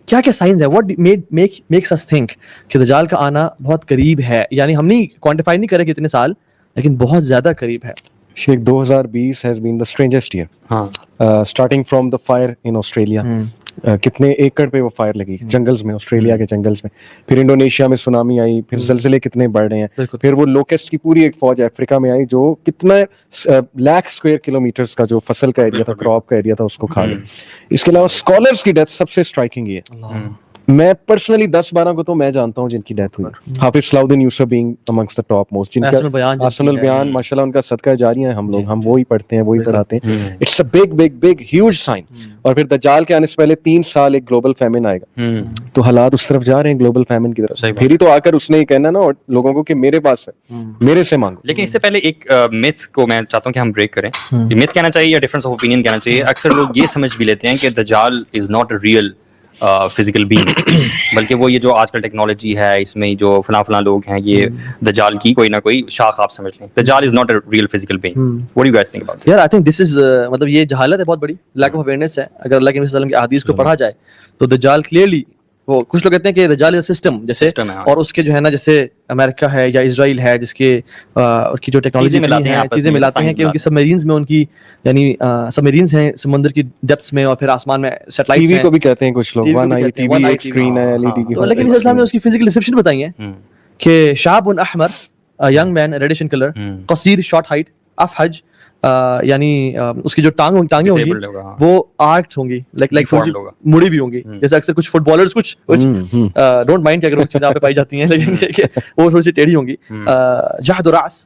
کیا کیا سائنز ہے, واٹ میکس اس تھنک کہ دجال کا آنا بہت قریب ہے, یعنی ہم نہیں کوانٹیفائی نہیں کرے کتنے سال, لیکن بہت زیادہ قریب ہے. شیخ 2020 has been the strangest year. Starting from the fire in Australia. کتنے ایکڑ پہ وہ فائر لگی جنگلز میں, آسٹریلیا کے جنگلز میں. پھر انڈونیشیا میں سونامی آئی, پھر زلزلے کتنے بڑھ رہے ہیں, پھر وہ لوکسٹ کی پوری ایک فوج افریقہ میں آئی جو کتنا لاکھ اسکوائر کلومیٹرز کا جو فصل کا ایریا تھا, کراپ کا ایریا تھا, اس کو کھا گیا. اس کے علاوہ اسکالرس کی ڈیتھ سب سے اسٹرائکنگ یہ ہے. میں پرسنلی 10-12 کو تو میں جانتا ہوں جن کی ڈیتھ ہوئی. Hafiz Salahuddin Yusuf being amongst the top most, جن کا احسن البیان ماشاءاللہ ان کا صدقہ جاریہ ہے. ہم وہی پڑھتے ہیں, وہی پڑھاتے ہیں. It's a big huge sign. اور پھر دجال کے آنے سے پہلے 3 سال ایک گلوبل فیمن آئے گا, تو حالات اس طرف جا رہے ہیں, گلوبل فیمن کی طرف. پھر ہی تو آ کر اس نے یہ کہنا نا لوگوں کو کہ میرے پاس ہے, میرے سے مانگو. لیکن اس سے پہلے ایک میتھ کو میں چاہتا ہوں کہ ہم بریک کریں. یہ میتھ کہنا چاہیے یا ڈفرنس آف اوپینین کہنا چاہیے. اکثر لوگ یہ سمجھ بھی لیتے ہیں کہ دجال is not a real physical being, بلکہ وہ یہ جو آج کل ٹیکنالوجی ہے اس میں جو فلاں لوگ ہیں یہ دجال کی کوئی نہ کوئی شاخ آپ سمجھ لیں. دجال is not a real physical being. What do you guys think about it? یار آئی تھنک دس از مطلب یہ جہالت ہے بہت بڑی, لیک آف اویئرنیس ہے. اگر اللہ کے نبی صلی اللہ علیہ وسلم کی احادیث کو پڑھا جائے تو دجال کلیئرلی, وہ کچھ لوگ کہتے ہیں کہ دجال از سسٹم جیسے, اور اس کے جو ہے نا جیسے امریکہ ہے یا اسرائیل ہے جس کے کی جو ٹیکنالوجی چیزیں ملاتے ہیں کہ ان کی سب میرینز میں ان کی یعنی سب میرینز ہیں سمندر کی ڈیپتھس میں, اور پر آسمان میں سیٹلائٹس ہیں. ٹی وی کو بھی کہتے ہیں کچھ لوگ, ون آئی ٹی وی ایک اسکرین ہے ایل ای ڈی کی. تو اللہ کے نبی صلی اللہ علیہ وسلم نے اس کی فزیکل ڈسکرپشن بتائی ہے کہ شاب احمر, ینگ مین ریڈش ان کلر, قصیر شارٹ ہائٹ, افحج, یعنی اس کی جو ٹانگیں ہوں گی وہ آرکڈ ہوں گی, لائک مڑی بھی ہوں گی, جیسے اکثر کچھ فٹ بالرز کچھ ڈونٹ مائنڈ کہ اگر وہ چیزیں پہ پائی جاتی ہیں, لیکن وہ تھوڑی سی ٹیڑھی ہوں گی. جہد راس,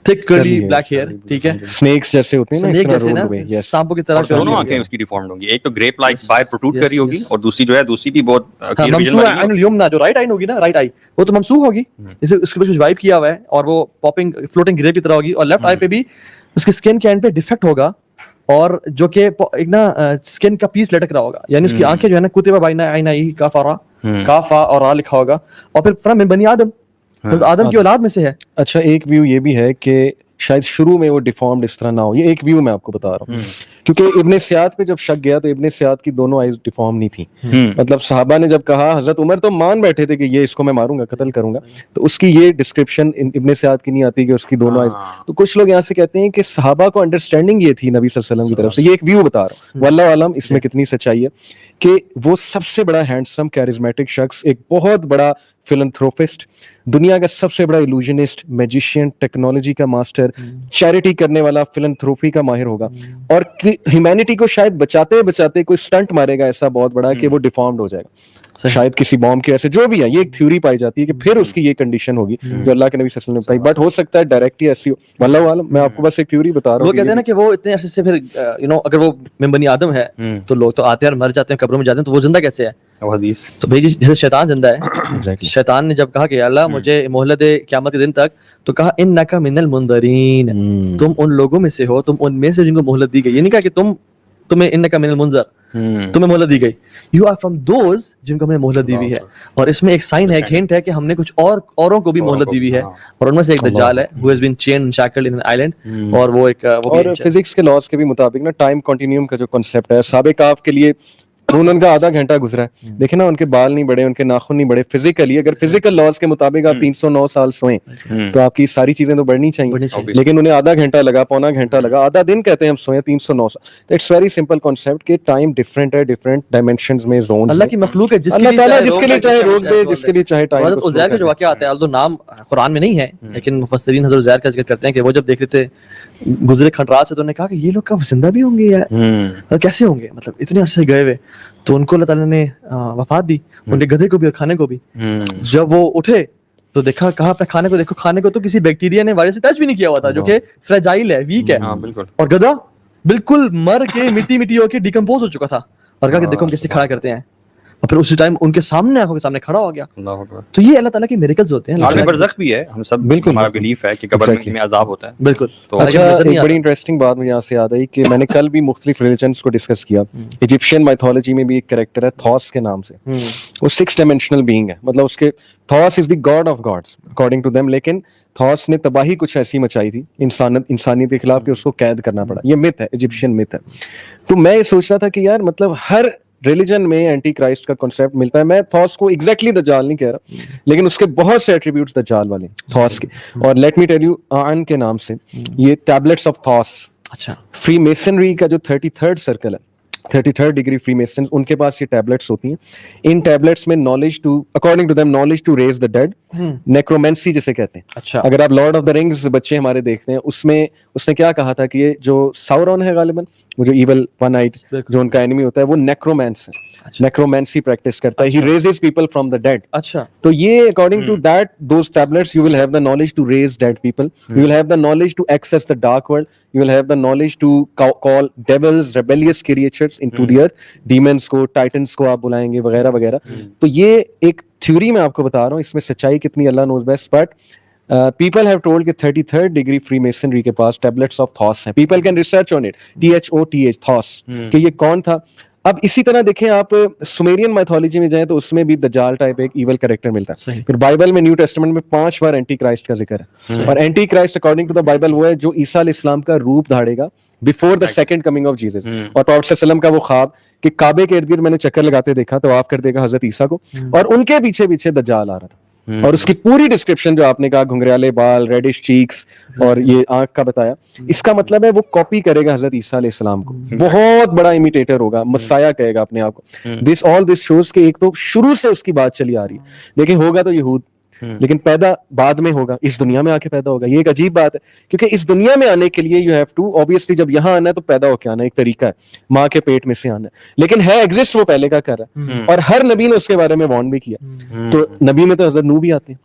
تھک کرلی بلیک ہیئر, ٹھیک ہے, سنیکس جیسے ہوتے ہیں سنیک جیسے نا, سانپوں کی طرح. دونوں آنکھیں اس کی ڈیفارمڈ ہوں گی, ایک تو گریپ لائک باہر پروٹروٹ کر رہی ہوگی, اور دوسری جو ہے دوسری بھی بہت ممسوح عین الیمنا, جو رائٹ آئی ہوگی نا, رائٹ آئی وہ تو ممسوح ہوگی, جیسے اس کے پاس کچھ وائپ کیا ہوا ہے اور وہ پاپنگ فلوٹنگ گریپ کی طرح ہوگی. اور لیفٹ آئی پہ بھی اس کے اسکن کے اینڈ پہ ڈیفیکٹ ہوگا, اور جو کہ ایک نا اسکن کا پیس لٹک رہا ہوگا, یعنی اس کی آنکھیں جو ہے نا کتبہ بین عینی کافا اور را لکھا ہوگا, اور پھر فرام بنی آدم, آدم کی اولاد میں سے ہے. اچھا ایک ویو یہ بھی ہے کہ شاید شروع میں وہ ڈیفارمڈ اس طرح نہ ہو, یہ ایک ویو میں آپ کو بتا رہا ہوں, کیونکہ ابن سیاد پہ جب شک گیا تو ابن سیاد کی دونوں آئیز ڈیفارم نہیں تھیں. مطلب صحابہ نے جب کہا, حضرت عمر تو مان بیٹھے تھے کہ یہ اس کو میں ماروں گا, قتل کروں گا, تو اس کی یہ ڈسکرپشن ابن سیاد کی نہیں آتی کہ اس کی دونوں آئیز. تو کچھ لوگ یہاں سے کہتے ہیں کہ صحابہ کو انڈرسٹینڈنگ یہ تھی نبی صلی اللہ علیہ وسلم کی طرف سے. یہ ایک ویو بتا رہا ہوں, واللہ عالم اس میں کتنی سچائی ہے, کہ وہ سب سے بڑا ہینڈسم کیرزمیٹک شخص, ایک بہت بڑا فلنتھروپسٹ, دنیا کا سب سے بڑا ایلوژنسٹ, میجیشین, ٹیکنالوجی کا ماسٹر, چیریٹی کرنے والا, فلنتھروپی کا ماہر ہوگا, اور ہیومینٹی کو شاید بچاتے بچاتے کوئی سٹنٹ مارے گا ایسا بہت بڑا کہ وہ ڈیفارمڈ ہو جائے گا, شاید کسی بوم کے ایسے, جو بھی ہے یہ ایک تھیوری پائی جاتی ہے کہ پھر اس کی یہ کنڈیشن ہوگی جو اللہ کے نبی صلی اللہ علیہ وسلم نے بتائی. بٹ ہو سکتا ہے ڈائریکٹلی ایسی ہو, واللہ عالم. میں آپ کو بس ایک تھیوری بتا رہا ہوں. وہ کہتے ہیں نا کہ وہ اتنے عرصے سے پھر اگر وہ میں بنی آدم ہے تو لوگ تو آتے ہیں اور مر جاتے ہیں, قبروں میں جاتے ہیں, تو وہ زندہ کیسے ہے؟ تو بھائی جیسے شیطان زندہ ہے, شیطان نے جب کہا کہ اللہ مجھے مہلت دے قیامت کے دن تک, تو کہا انک من المنذرین, تم ان لوگوں میں سے ہو, تم ان میں سے جن کو مہلت دی گئی. یہ نہیں کہا کہ تمہیں انک من المنذر, تمہیں مہلت دی گئی, یو آر فرام دوز جن کو ہم نے مہلت دی ہوئی ہے. اور اس میں ایک سائن ہے, ایک ہنٹ ہے کہ ہم نے کچھ اوروں کو بھی مہلت دی ہوئی ہے, اور ان میں سے ایک دجال ہے who has been chained and shackled in an island. اور وہ ایک فزکس کے لاز کے بھی مطابق نا ٹائم کنٹینیوم کا جو کنسیپٹ ہے, سابق کاف کے لیے ان کا آدھا گھنٹہ گزرا ہے, دیکھیں نا ان کے بال نہیں بڑھے, ان کے ناخن نہیں بڑھے. فزیکلی اگر فزیکل لاز کے مطابق آپ 309 سال سوئیں تو آپ کی ساری چیزیں تو بڑھنی چاہیے, لیکن انہیں آدھا گھنٹہ لگا, پونا گھنٹہ لگا, آدھا دن کہتے ہیں ہم سوئیں 309 سال. اٹس ویری سمپل کانسیپٹ کہ ٹائم ڈفرینٹ ہے, ڈفرینٹ ڈائمینشنز میں, زونز. اللہ کی مخلوق ہے, اللہ تعالیٰ جس کے لیے چاہے روک دے, جس کے لیے چاہے ٹائم. حضرت عزیر کا جو واقعہ آتا ہے, البتہ نام قرآن میں نہیں ہے, لیکن مفسرین حضرت عزیر کا ذکر کرتے ہیں کہ وہ جب دیکھ رہے تھے گزرے کھنڈرات سے, تو انہوں نے کہا کہ یہ لوگ کب زندہ بھی ہوں گے یا کیسے ہوں گے, مطلب اتنے عرصے گئے ہوئے. تو ان کو اللہ تعالیٰ نے وفات دی, ان کے گدھے کو بھی اور کھانے کو بھی. جب وہ اٹھے تو دیکھا, کہا اپنے کھانے کو دیکھو, کھانے کو تو کسی بیکٹیریا نے وائرس سے ٹچ بھی نہیں کیا ہوا تھا, جو کہ فریجائل ہے, ویک ہے, اور گدھا بالکل مر کے مٹی ہو کے ڈیکمپوز ہو چکا تھا. اور کہا کہ دیکھو ہم کیسے کھڑا کرتے ہیں, اور پھر اسی ٹائم ان کے سامنے آنکھوں کے سامنے کھڑا ہو گیا. تو یہ اللہ تعالیٰ کے میریکلز ہوتے ہیں. عالم برزخ بھی ہے, ہم سب بالکل ہمارا بلیف ہے کہ قبر میں عذاب ہوتا ہے. بالکل. اچھا ایک بڑی انٹرسٹنگ بات مجھے یہاں سے یاد آئی کہ میں نے کل بھی مختلف ریلیجنس کو ڈسکس کیا. ایجپشین مائتھولوجی میں بھی ایک کریکٹر ہے تھوس کے نام سے, وہ 6 ڈائمینشنل بینگ ہے, مطلب اس کے those is the god of gods according to them. لیکن تھوس نے تباہی کچھ ایسی مچائی تھی انسانیت کے خلاف کہ اس کو قید کرنا پڑا. یہ مت ہے, ایجپشین مت ہے. تو میں یہ سوچ رہا تھا کہ یار مطلب ہر ریلیجن میں اینٹی کرائسٹ کا کنسیپٹ ملتا ہے. میں تھوس کو ایگزیکٹلی دجال نہیں کہہ رہا, لیکن اس کے بہت سے ایٹریبیوٹس دجال والے تھوس کے. اور لیٹ می ٹیل یو, آن کے نام سے یہ ٹیبلٹس آف تھوس, اچھا, فری میسنری کا جو 33rd سرکل ہے, 33rd ڈگری فری میسنز, ان کے پاس یہ ٹیبلٹس ہوتی ہیں. ان ٹیبلٹس میں knowledge to, according to them, knowledge to raise the dead, necromancy جسے کہتے ہیں. اچھا, اگر آپ لارڈ آف دا رنگز بچے ہمارے دیکھتے ہیں, اس میں اس نے کیا کہا تھا کہ یہ جو ساورون ہے غالباً, وہ جو ایول ون آئٹ جو ان کا اینیمی ہوتا ہے, وہ نیکرومینس ہے, نیکرومینسی پریکٹس کرتا ہے. He raises people from the dead. اچھا, تو یہ according to that those tablets you will have the knowledge to raise dead people, you will have the knowledge to access the dark world, you will have the knowledge to call devils, rebellious creatures into the earth, demons کو, titans کو آپ بلائیں گے وغیرہ وغیرہ. تو یہ ایک تھیوری میں آپ کو بتا رہا ہوں, اس میں سچائی کتنی اللہ knows best, but people have told کہ 33rd degree Freemasonry کے پاس tablets of Thoth ہیں. People can research on it, THOTH, Thoth, کہ یہ کون تھا. اب اسی طرح دیکھیں آپ سومیرین میتھولوجی میں جائیں تو اس میں بھی دجال ٹائپ ایک ایول کریکٹر ملتا ہے. پھر بائبل میں, نیو ٹیسٹمنٹ میں 5 بار اینٹی کرائسٹ کا ذکر ہے. اور Antichrist according to the Bible وہ ہے جو عیسیٰ علیہ السلام کا روپ دھاڑے گا before the second coming of Jesus. اور پراپھٹ صلی اللہ علیہ وسلم کا وہ خواب کہ کعبے کے ارد گرد میں نے چکر لگاتے دیکھا, تو آپ کر دے گا حضرت عیسیٰ کو, اور ان کے پیچھے پیچھے دجال آ رہا تھا. اور اس کی پوری ڈسکرپشن جو آپ نے کہا, گھنگریالے بال, ریڈش چیکس اور یہ آنکھ کا بتایا, اس کا مطلب ہے وہ کاپی کرے گا حضرت عیسیٰ علیہ السلام کو, بہت بڑا امیٹیٹر ہوگا, مسایا کہے گا اپنے آپ کو. دس آل دس شوز کہ ایک تو شروع سے اس کی بات چلی آ رہی ہے. دیکھیں ہوگا تو یہود, لیکن پیدا بعد میں ہوگا, اس دنیا میں آ کے پیدا ہوگا. یہ ایک عجیب بات ہے, کیونکہ اس دنیا میں آنے کے لیے یو ہیو ٹو obviously جب یہاں آنا ہے تو پیدا ہو کے آنا, ایک طریقہ ہے, ماں کے پیٹ میں سے آنا ہے. لیکن ہے ایگزسٹ وہ پہلے کا کر رہا ہے, اور ہر نبی نے اس کے بارے میں وارن بھی کیا. تو نبی میں تو حضرت نوح بھی آتے ہیں,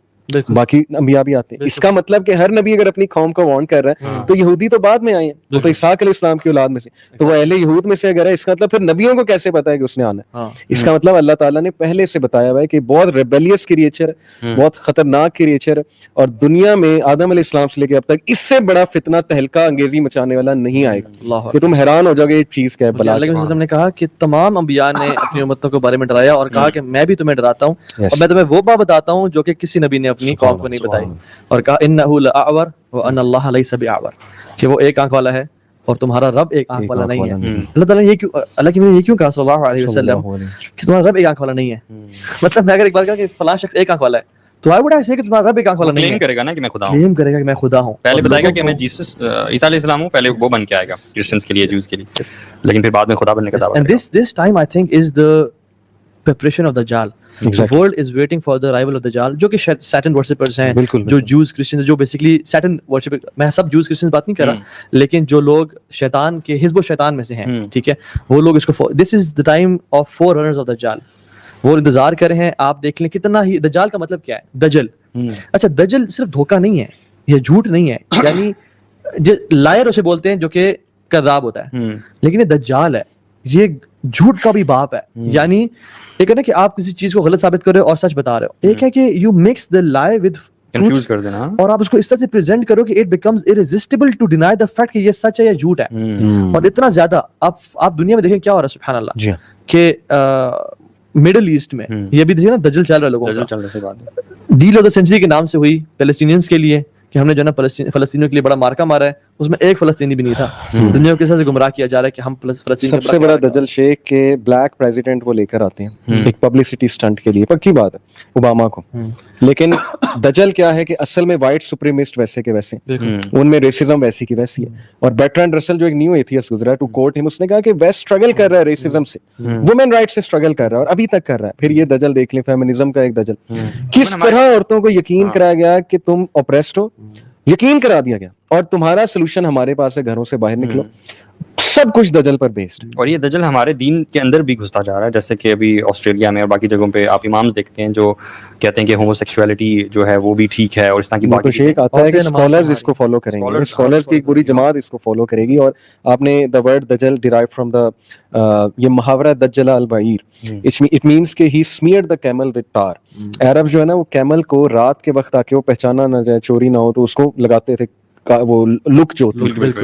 باقی انبیاء بھی آتے ہیں. اس کا مطلب کہ ہر نبی اگر اپنی قوم کو وارن کر رہا ہے, تو یہودی تو بعد میں آئے ہیں, وہ تو اسحاق علیہ السلام کی اولاد میں سے, تو وہ اہل یہود میں سے اگر ہے, اس کا مطلب پھر نبیوں کو کیسے پتا ہے کہ اس نے آنا ہے. اس کا مطلب اللہ تعالیٰ نے پہلے سے بتایا ہوا ہے کہ بہت ریبیلیس کریچر, بہت خطرناک کریچر, اور دنیا میں آدم علیہ السلام سے لے کے اب تک اس سے بڑا فتنہ تہلکہ انگیزی مچانے والا نہیں آئے گا کہ تم حیران ہو جاؤ گے یہ چیز کیا ہے. اللہ کے وسلم نے کہا کہ تمام انبیاء نے اپنی امتوں کے بارے میں ڈرایا اور کہا کہ میں بھی تمہیں ڈراتا ہوں, اور میں تمہیں وہ بات بتاتا ہوں جو کہ کسی نبی نے اپنی قوم کو نہیں بتائی. اور کہا انہ لأعور وان اللہ لیس بأعور, کہ وہ ایک آنکھ والا ہے اور تمہارا رب ایک آنکھ والا نہیں ہے. اللہ تعالیٰ نے اللہ کی یہ کیوں کہا صلی اللہ علیہ وسلم کہ تمہارا رب ایک آنکھ والا نہیں ہے. مطلب میں اگر ایک بات کہا کہ فلاں شخص ایک آنکھ والا ہے, تو why would I say کہ تمہارا رب ایک آنکھ والا نہیں ہے. کلیم کرے گا نا کہ میں خدا ہوں, کلیم کرے گا کہ میں خدا ہوں, پہلے بتائے گا کہ میں جیسس عیسیٰ علیہ السلام ہوں, پہلے وہ بن کے آئے گا کرسچنز کے لیے, جوز کے لیے, لیکن پھر بعد میں خدا بننے کا دعویٰ کرے گا. this time I think is the preparation of Dajjal. The world is waiting for the arrival of Dajjal, جو کہ Satan worshippers ہیں, جو Jews Christians, جو basically Satan worshippers, میں سب Jews Christians بات نہیں کر رہا, لیکن جو لوگ شیطان کے حزب و شیطان میں سے ہیں, ٹھیک ہے, وہ لوگ اس کو, this is the time of forerunners of Dajjal. وہ انتظار کر رہے ہیں. آپ دیکھ لیں کتنا ہی, دجال کا مطلب کیا ہے, دجل. اچھا, دجل صرف دھوکہ نہیں ہے, یہ جھوٹ نہیں ہے, یعنی لائر اسے بولتے ہیں جو کہ کذاب ہوتا ہے, لیکن یہ دجال ہے, یہ جھوٹ کا بھی باپ ہے. یعنی ایک ہے نا کہ آپ کسی چیز کو غلط ثابت کر رہے ہو اور سچ بتا رہے ہو, ایک ہے کہ یو مکس دا لائی ود کنفیوز کر دینا, اور آپ اس کو اس طرح سے پریزنٹ کرو کہ it becomes irresistible to deny the fact کہ یہ سچ ہے یا جھوٹ ہے. اور اتنا زیادہ آپ دنیا میں دیکھیں کیا ہو رہا ہے, سبحان اللہ, کہ مڈل ایسٹ میں یہ بھی دیکھیں نا, دجل چل رہا ہے لوگوں کا. ڈیل آف دا سینچری کے نام سے ہوئی پیلسٹینینز کے لیے, کہ ہم نے جو ہے نا فلسطینیوں کے لیے بڑا مارکا مارا ہے, اس میں ایک فلسطینی بھی نہیں تھا. دنیا کو کس طرح سے گمراہ کیا جا رہا ہے کہ ہم فلسطین. سب سے بڑا دجل شیخ کے بلیک پریزیڈنٹ وہ لے کر آتے ہیں ایک پبلسٹی سٹنٹ کے لیے, پکی بات ہے, اوباما کو. لیکن دجل کیا ہے کہ اصل میں وائٹ سپریمسٹ ویسے کے ویسے, ان میں ریسزم ویسی کی ویسی ہے. اور برٹرینڈ رسل جو ایک نیو ایتھیسٹ گزرا ہے ٹو کوٹ ہم, اس نے کہا کہ ویسٹ اسٹرگل کر رہا ہے ریسزم سے, وومن رائٹ سے اسٹرگل کر رہا ہے, اور ابھی تک کر رہا ہے. پھر یہ دجل دیکھ لیں, فیمنزم کا ایک دجل, کس طرح عورتوں کو یقین کرایا گیا کہ تم اوپریسڈ ہو, یقین کرا دیا گیا, اور تمہارا سلوشن ہمارے پاس ہے, گھروں سے باہر نکلو. سب کچھ دجل پر بیسڈ. اور یہ دجل ہمارے دین کے اندر بھی گھستا جا رہا ہے, جیسے کہ ابھی آسٹریلیا میں اور باقی جگہوں پہ آپ امامز دیکھتے ہیں جو کہتے ہیں کہ ہومو سیکسولیٹی جو ہے وہ بھی ٹھیک ہے, اور اس طرح کی باقی شیخ آتا ہے کہ اسکالرز اس کو فالو کریں گے, اسکالرز کی ایک پوری جماعت اس کو فالو کرے گی. اور آپ نے دا ورڈ دجل ڈیرائیو فرام دا, یہ محاورہ دجل البعیر, اٹ مینس کہ he smeared the camel with tar. عرب جو ہے نا وہ کیمل کو رات کے وقت تاکہ وہ پہچانا نہ جائے, چوری نہ ہو, تو اس کو لگاتے تھے وہ لک جو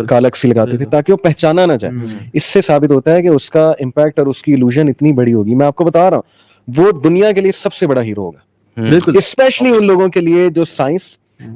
کالک سی لگاتے تھے تاکہ وہ پہچانا نہ جائے. اس سے ثابت ہوتا ہے کہ اس کا امپیکٹ اور اس کی ایلوژن اتنی بڑی ہوگی. میں آپ کو بتا رہا ہوں, وہ دنیا کے لیے سب سے بڑا ہیرو ہوگا, بالکل, اسپیشلی ان لوگوں کے لیے جو سائنس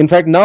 in fact now